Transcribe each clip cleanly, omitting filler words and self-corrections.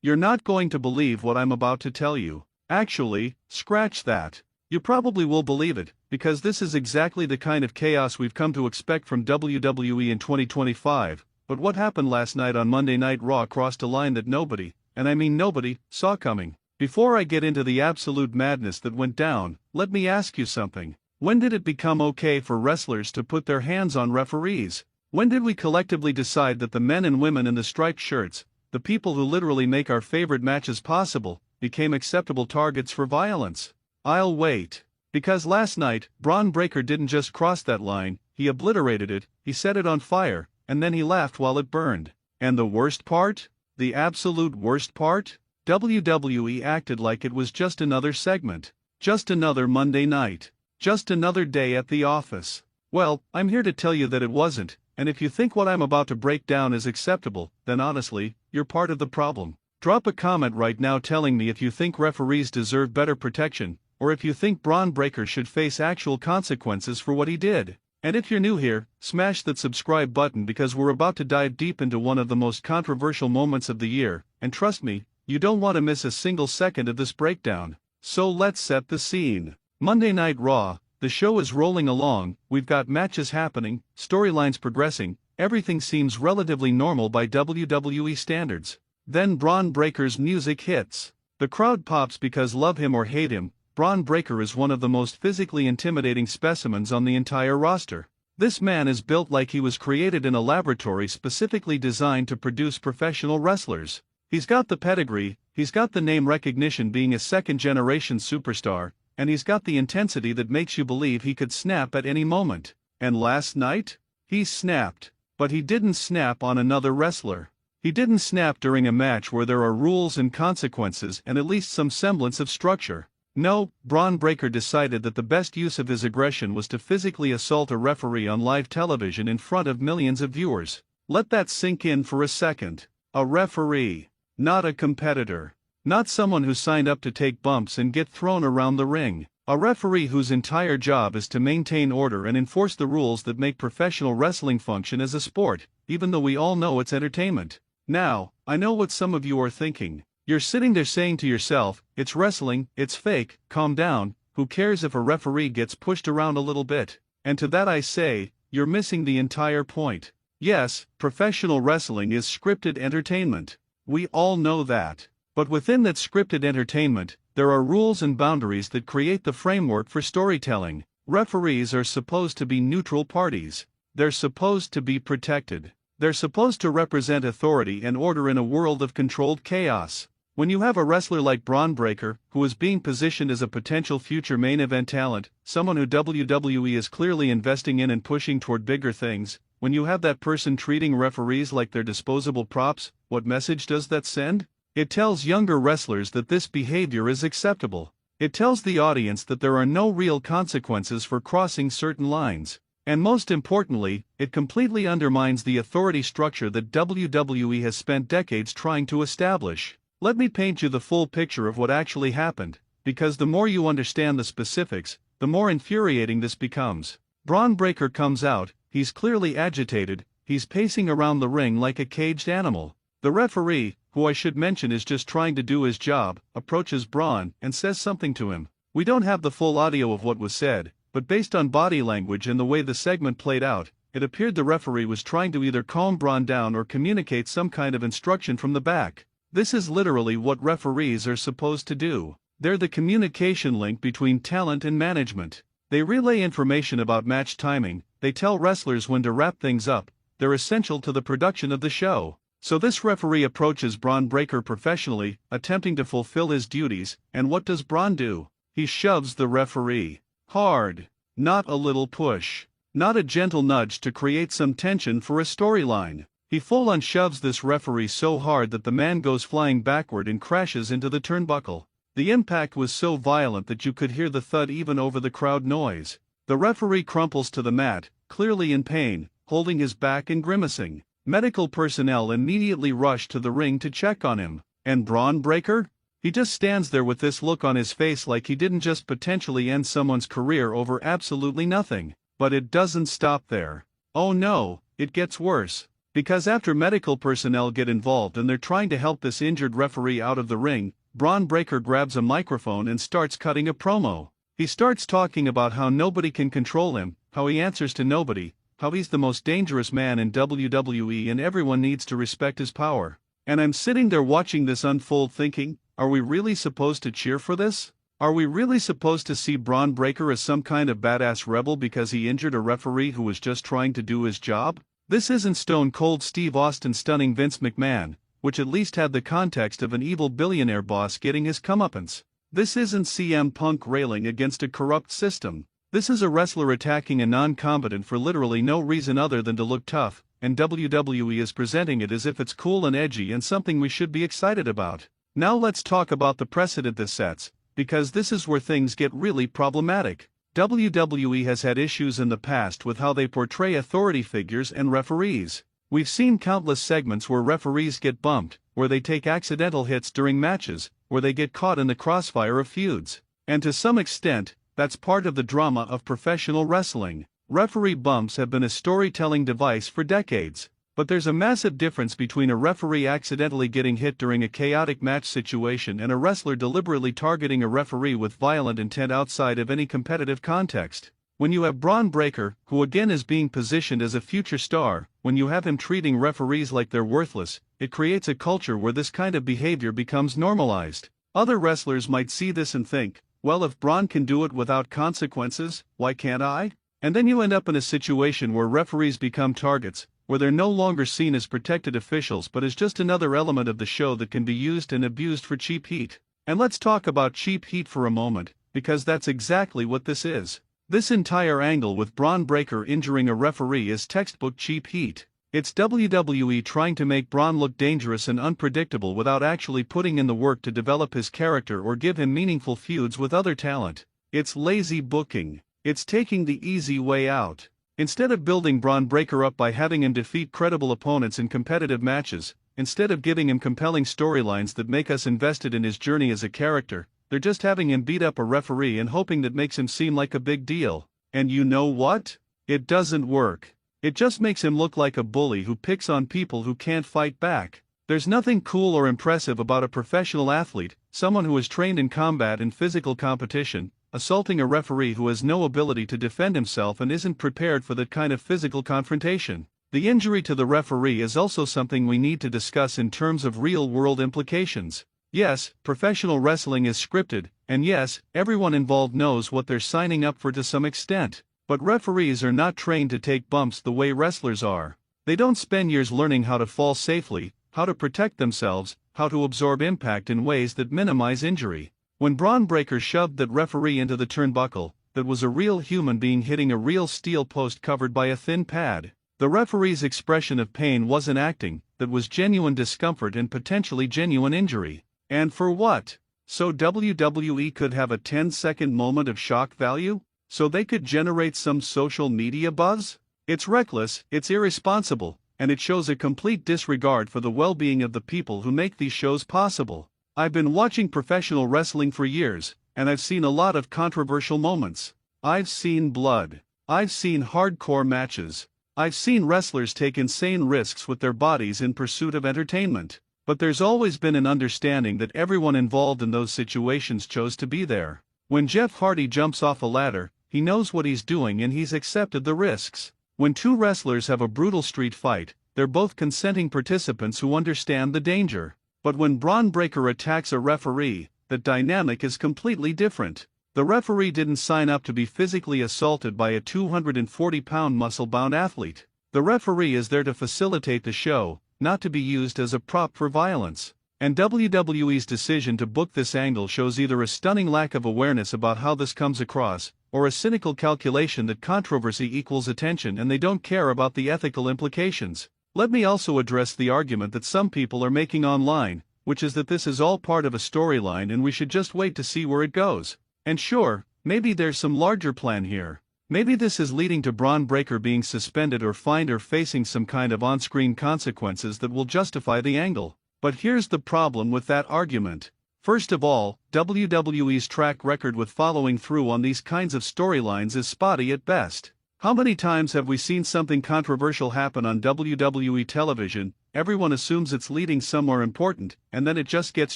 You're not going to believe what I'm about to tell you. Actually, scratch that. You probably will believe it, because this is exactly the kind of chaos we've come to expect from WWE in 2025, but what happened last night on Monday Night Raw crossed a line that nobody, and I mean nobody, saw coming. Before I get into the absolute madness that went down, let me ask you something. When did it become okay for wrestlers to put their hands on referees? When did we collectively decide that the men and women in the striped shirts, the people who literally make our favorite matches possible, became acceptable targets for violence? I'll wait. Because last night, Bron Breakker didn't just cross that line, he obliterated it, he set it on fire, and then he laughed while it burned. And the worst part? The absolute worst part? WWE acted like it was just another segment. Just another Monday night. Just another day at the office. Well, I'm here to tell you that it wasn't, and if you think what I'm about to break down is acceptable, then honestly, you're part of the problem. Drop a comment right now telling me if you think referees deserve better protection, or if you think Bron Breakker should face actual consequences for what he did. And if you're new here, smash that subscribe button because we're about to dive deep into one of the most controversial moments of the year, and trust me, you don't want to miss a single second of this breakdown. So let's set the scene. Monday Night Raw, the show is rolling along, we've got matches happening, storylines progressing, everything seems relatively normal by WWE standards. Then Bron Breakker's music hits. The crowd pops because love him or hate him, Bron Breakker is one of the most physically intimidating specimens on the entire roster. This man is built like he was created in a laboratory specifically designed to produce professional wrestlers. He's got the pedigree, he's got the name recognition being a second-generation superstar, and he's got the intensity that makes you believe he could snap at any moment. And last night? He snapped. But he didn't snap on another wrestler. He didn't snap during a match where there are rules and consequences and at least some semblance of structure. No, Bron Breakker decided that the best use of his aggression was to physically assault a referee on live television in front of millions of viewers. Let that sink in for a second. A referee. Not a competitor. Not someone who signed up to take bumps and get thrown around the ring. A referee whose entire job is to maintain order and enforce the rules that make professional wrestling function as a sport, even though we all know it's entertainment. Now, I know what some of you are thinking. You're sitting there saying to yourself, it's wrestling, it's fake, calm down, who cares if a referee gets pushed around a little bit? And to that I say, you're missing the entire point. Yes, professional wrestling is scripted entertainment. We all know that. But within that scripted entertainment, there are rules and boundaries that create the framework for storytelling. Referees are supposed to be neutral parties. They're supposed to be protected. They're supposed to represent authority and order in a world of controlled chaos. When you have a wrestler like Bron Breakker, who is being positioned as a potential future main event talent, someone who WWE is clearly investing in and pushing toward bigger things, when you have that person treating referees like they're disposable props, what message does that send? It tells younger wrestlers that this behavior is acceptable. It tells the audience that there are no real consequences for crossing certain lines. And most importantly, it completely undermines the authority structure that WWE has spent decades trying to establish. Let me paint you the full picture of what actually happened, because the more you understand the specifics, the more infuriating this becomes. Bron Breakker comes out, he's clearly agitated, he's pacing around the ring like a caged animal. The referee, who I should mention is just trying to do his job, approaches Bron and says something to him. We don't have the full audio of what was said, but based on body language and the way the segment played out, it appeared the referee was trying to either calm Bron down or communicate some kind of instruction from the back. This is literally what referees are supposed to do. They're the communication link between talent and management. They relay information about match timing, they tell wrestlers when to wrap things up, they're essential to the production of the show. So this referee approaches Bron Breakker professionally, attempting to fulfill his duties, and what does Bron do? He shoves the referee. Hard. Not a little push. Not a gentle nudge to create some tension for a storyline. He full-on shoves this referee so hard that the man goes flying backward and crashes into the turnbuckle. The impact was so violent that you could hear the thud even over the crowd noise. The referee crumples to the mat, clearly in pain, holding his back and grimacing. Medical personnel immediately rush to the ring to check on him. And Bron Breakker? He just stands there with this look on his face like he didn't just potentially end someone's career over absolutely nothing. But it doesn't stop there. Oh no, it gets worse. Because after medical personnel get involved and they're trying to help this injured referee out of the ring, Bron Breakker grabs a microphone and starts cutting a promo. He starts talking about how nobody can control him, how he answers to nobody, how he's the most dangerous man in WWE and everyone needs to respect his power. And I'm sitting there watching this unfold thinking, are we really supposed to cheer for this? Are we really supposed to see Bron Breakker as some kind of badass rebel because he injured a referee who was just trying to do his job? This isn't Stone Cold Steve Austin stunning Vince McMahon, which at least had the context of an evil billionaire boss getting his comeuppance. This isn't CM Punk railing against a corrupt system. This is a wrestler attacking a non-combatant for literally no reason other than to look tough, and WWE is presenting it as if it's cool and edgy and something we should be excited about. Now let's talk about the precedent this sets, because this is where things get really problematic. WWE has had issues in the past with how they portray authority figures and referees. We've seen countless segments where referees get bumped, where they take accidental hits during matches, where they get caught in the crossfire of feuds. And to some extent, that's part of the drama of professional wrestling. Referee bumps have been a storytelling device for decades. But there's a massive difference between a referee accidentally getting hit during a chaotic match situation and a wrestler deliberately targeting a referee with violent intent outside of any competitive context. When you have Bron Breakker, who again is being positioned as a future star, when you have him treating referees like they're worthless, it creates a culture where this kind of behavior becomes normalized. Other wrestlers might see this and think, well, if Bron can do it without consequences, why can't I? And then you end up in a situation where referees become targets, where they're no longer seen as protected officials but as just another element of the show that can be used and abused for cheap heat. And let's talk about cheap heat for a moment, because that's exactly what this is. This entire angle with Bron Breakker injuring a referee is textbook cheap heat. It's WWE trying to make Bron look dangerous and unpredictable without actually putting in the work to develop his character or give him meaningful feuds with other talent. It's lazy booking. It's taking the easy way out. Instead of building Bron Breakker up by having him defeat credible opponents in competitive matches, instead of giving him compelling storylines that make us invested in his journey as a character, they're just having him beat up a referee and hoping that makes him seem like a big deal. And you know what? It doesn't work. It just makes him look like a bully who picks on people who can't fight back. There's nothing cool or impressive about a professional athlete, someone who is trained in combat and physical competition, assaulting a referee who has no ability to defend himself and isn't prepared for that kind of physical confrontation. The injury to the referee is also something we need to discuss in terms of real-world implications. Yes, professional wrestling is scripted, and yes, everyone involved knows what they're signing up for to some extent. But referees are not trained to take bumps the way wrestlers are. They don't spend years learning how to fall safely, how to protect themselves, how to absorb impact in ways that minimize injury. When Bron Breakker shoved that referee into the turnbuckle, that was a real human being hitting a real steel post covered by a thin pad. The referee's expression of pain wasn't acting, that was genuine discomfort and potentially genuine injury. And for what? So WWE could have a 10-second moment of shock value? So they could generate some social media buzz? It's reckless, it's irresponsible, and it shows a complete disregard for the well-being of the people who make these shows possible. I've been watching professional wrestling for years, and I've seen a lot of controversial moments. I've seen blood. I've seen hardcore matches. I've seen wrestlers take insane risks with their bodies in pursuit of entertainment. But there's always been an understanding that everyone involved in those situations chose to be there. When Jeff Hardy jumps off a ladder, he knows what he's doing and he's accepted the risks. When two wrestlers have a brutal street fight, they're both consenting participants who understand the danger. But when Bron Breakker attacks a referee, the dynamic is completely different. The referee didn't sign up to be physically assaulted by a 240-pound muscle-bound athlete. The referee is there to facilitate the show, not to be used as a prop for violence. And WWE's decision to book this angle shows either a stunning lack of awareness about how this comes across, or a cynical calculation that controversy equals attention and they don't care about the ethical implications. Let me also address the argument that some people are making online, which is that this is all part of a storyline and we should just wait to see where it goes. And sure, maybe there's some larger plan here. Maybe this is leading to Bron Breakker being suspended or fined or facing some kind of on-screen consequences that will justify the angle. But here's the problem with that argument. First of all, WWE's track record with following through on these kinds of storylines is spotty at best. How many times have we seen something controversial happen on WWE television? Everyone assumes it's leading somewhere important, and then it just gets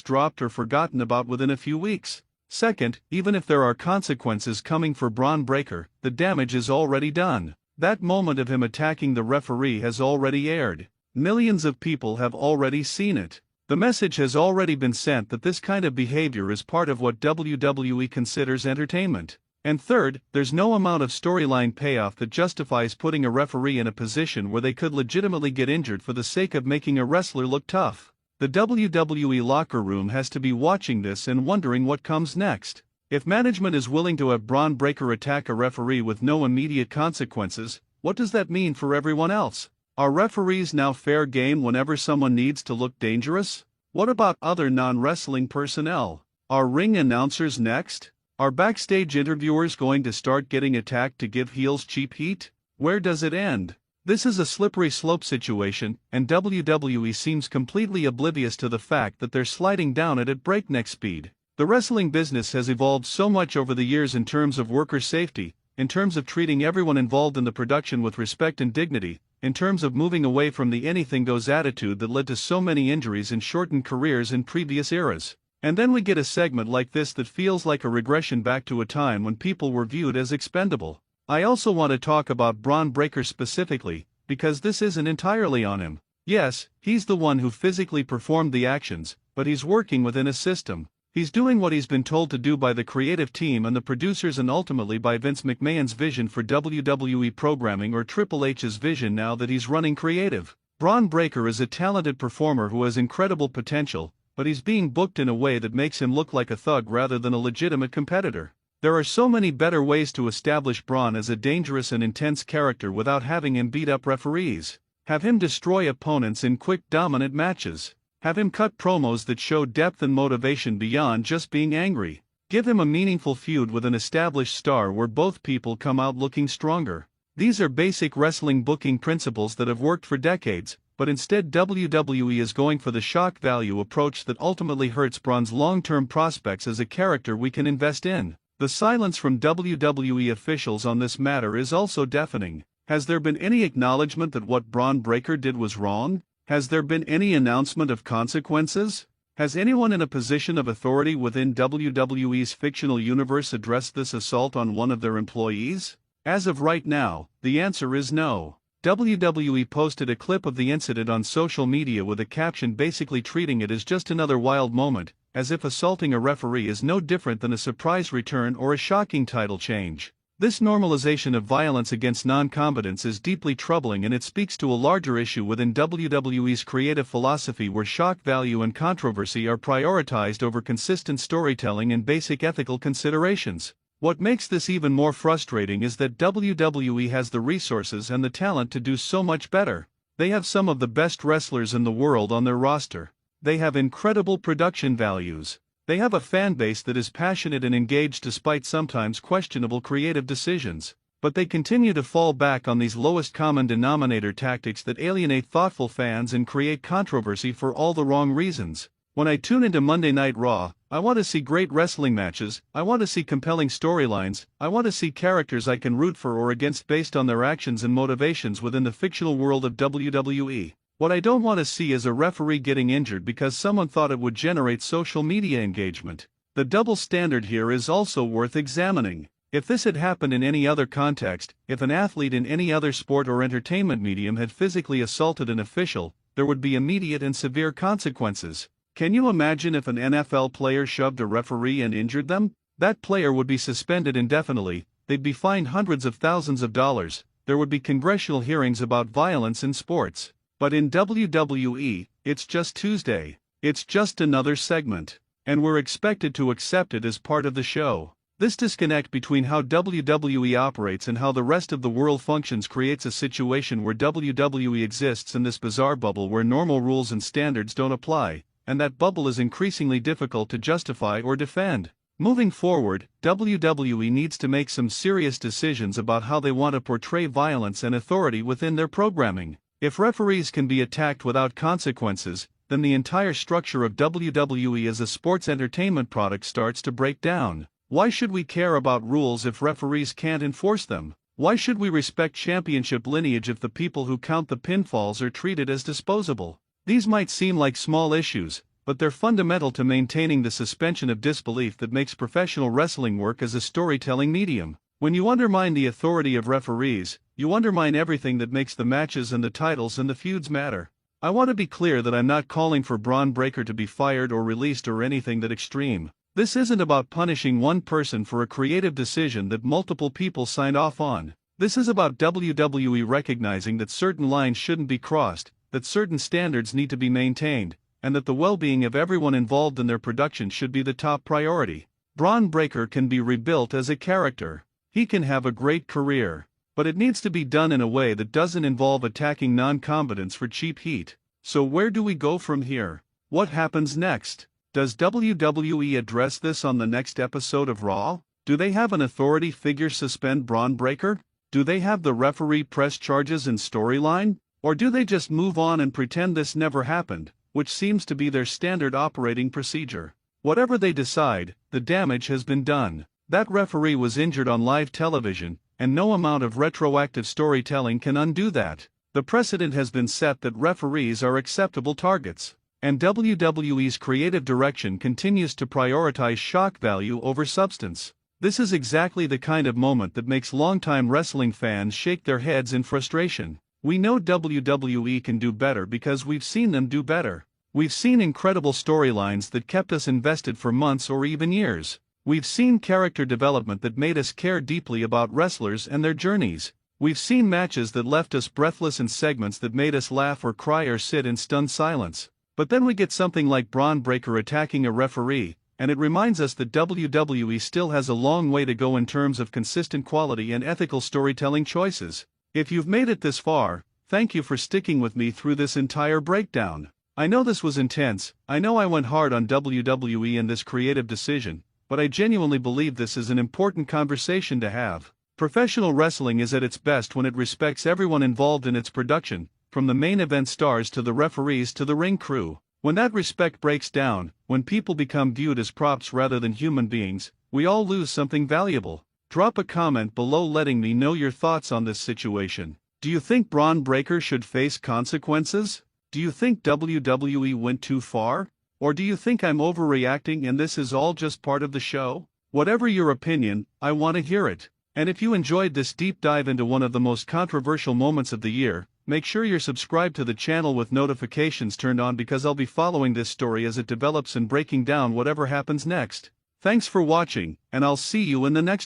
dropped or forgotten about within a few weeks. Second, even if there are consequences coming for Bron Breakker, the damage is already done. That moment of him attacking the referee has already aired. Millions of people have already seen it. The message has already been sent that this kind of behavior is part of what WWE considers entertainment. And third, there's no amount of storyline payoff that justifies putting a referee in a position where they could legitimately get injured for the sake of making a wrestler look tough. The WWE locker room has to be watching this and wondering what comes next. If management is willing to have Bron Breakker attack a referee with no immediate consequences, what does that mean for everyone else? Are referees now fair game whenever someone needs to look dangerous? What about other non-wrestling personnel? Are ring announcers next? Are backstage interviewers going to start getting attacked to give heels cheap heat? Where does it end? This is a slippery slope situation, and WWE seems completely oblivious to the fact that they're sliding down it at breakneck speed. The wrestling business has evolved so much over the years in terms of worker safety, in terms of treating everyone involved in the production with respect and dignity, in terms of moving away from the anything-goes attitude that led to so many injuries and shortened careers in previous eras. And then we get a segment like this that feels like a regression back to a time when people were viewed as expendable. I also want to talk about Bron Breakker specifically, because this isn't entirely on him. Yes, he's the one who physically performed the actions, but he's working within a system. He's doing what he's been told to do by the creative team and the producers, and ultimately by Vince McMahon's vision for WWE programming or Triple H's vision now that he's running creative. Bron Breakker is a talented performer who has incredible potential, but he's being booked in a way that makes him look like a thug rather than a legitimate competitor. There are so many better ways to establish Bron as a dangerous and intense character without having him beat up referees. Have him destroy opponents in quick dominant matches. Have him cut promos that show depth and motivation beyond just being angry. Give him a meaningful feud with an established star where both people come out looking stronger. These are basic wrestling booking principles that have worked for decades, but instead WWE is going for the shock value approach that ultimately hurts Bron's long-term prospects as a character we can invest in. The silence from WWE officials on this matter is also deafening. Has there been any acknowledgement that what Bron Breakker did was wrong? Has there been any announcement of consequences? Has anyone in a position of authority within WWE's fictional universe addressed this assault on one of their employees? As of right now, the answer is no. WWE posted a clip of the incident on social media with a caption basically treating it as just another wild moment, as if assaulting a referee is no different than a surprise return or a shocking title change. This normalization of violence against non-combatants is deeply troubling, and it speaks to a larger issue within WWE's creative philosophy where shock value and controversy are prioritized over consistent storytelling and basic ethical considerations. What makes this even more frustrating is that WWE has the resources and the talent to do so much better. They have some of the best wrestlers in the world on their roster. They have incredible production values. They have a fan base that is passionate and engaged despite sometimes questionable creative decisions. But they continue to fall back on these lowest common denominator tactics that alienate thoughtful fans and create controversy for all the wrong reasons. When I tune into Monday Night Raw, I want to see great wrestling matches, I want to see compelling storylines, I want to see characters I can root for or against based on their actions and motivations within the fictional world of WWE. What I don't want to see is a referee getting injured because someone thought it would generate social media engagement. The double standard here is also worth examining. If this had happened in any other context, if an athlete in any other sport or entertainment medium had physically assaulted an official, there would be immediate and severe consequences. Can you imagine if an NFL player shoved a referee and injured them? That player would be suspended indefinitely, they'd be fined hundreds of thousands of dollars, there would be congressional hearings about violence in sports. But in WWE, it's just Tuesday. It's just another segment. And we're expected to accept it as part of the show. This disconnect between how WWE operates and how the rest of the world functions creates a situation where WWE exists in this bizarre bubble where normal rules and standards don't apply, and that bubble is increasingly difficult to justify or defend. Moving forward, WWE needs to make some serious decisions about how they want to portray violence and authority within their programming. If referees can be attacked without consequences, then the entire structure of WWE as a sports entertainment product starts to break down. Why should we care about rules if referees can't enforce them? Why should we respect championship lineage if the people who count the pinfalls are treated as disposable? These might seem like small issues, but they're fundamental to maintaining the suspension of disbelief that makes professional wrestling work as a storytelling medium. When you undermine the authority of referees, you undermine everything that makes the matches and the titles and the feuds matter. I want to be clear that I'm not calling for Bron Breakker to be fired or released or anything that extreme. This isn't about punishing one person for a creative decision that multiple people signed off on. This is about WWE recognizing that certain lines shouldn't be crossed, that certain standards need to be maintained, and that the well-being of everyone involved in their production should be the top priority. Bron Breakker can be rebuilt as a character. He can have a great career. But it needs to be done in a way that doesn't involve attacking non-combatants for cheap heat. So where do we go from here? What happens next? Does WWE address this on the next episode of Raw? Do they have an authority figure suspend Bron Breakker? Do they have the referee press charges in storyline? Or do they just move on and pretend this never happened, which seems to be their standard operating procedure? Whatever they decide, the damage has been done. That referee was injured on live television, and no amount of retroactive storytelling can undo that. The precedent has been set that referees are acceptable targets, and WWE's creative direction continues to prioritize shock value over substance. This is exactly the kind of moment that makes longtime wrestling fans shake their heads in frustration. We know WWE can do better because we've seen them do better. We've seen incredible storylines that kept us invested for months or even years. We've seen character development that made us care deeply about wrestlers and their journeys. We've seen matches that left us breathless and segments that made us laugh or cry or sit in stunned silence. But then we get something like Bron Breakker attacking a referee, and it reminds us that WWE still has a long way to go in terms of consistent quality and ethical storytelling choices. If you've made it this far, thank you for sticking with me through this entire breakdown. I know this was intense, I know I went hard on WWE in this creative decision, but I genuinely believe this is an important conversation to have. Professional wrestling is at its best when it respects everyone involved in its production, from the main event stars to the referees to the ring crew. When that respect breaks down, when people become viewed as props rather than human beings, we all lose something valuable. Drop a comment below letting me know your thoughts on this situation. Do you think Bron Breakker should face consequences? Do you think WWE went too far? Or do you think I'm overreacting and this is all just part of the show? Whatever your opinion, I want to hear it. And if you enjoyed this deep dive into one of the most controversial moments of the year, make sure you're subscribed to the channel with notifications turned on because I'll be following this story as it develops and breaking down whatever happens next. Thanks for watching, and I'll see you in the next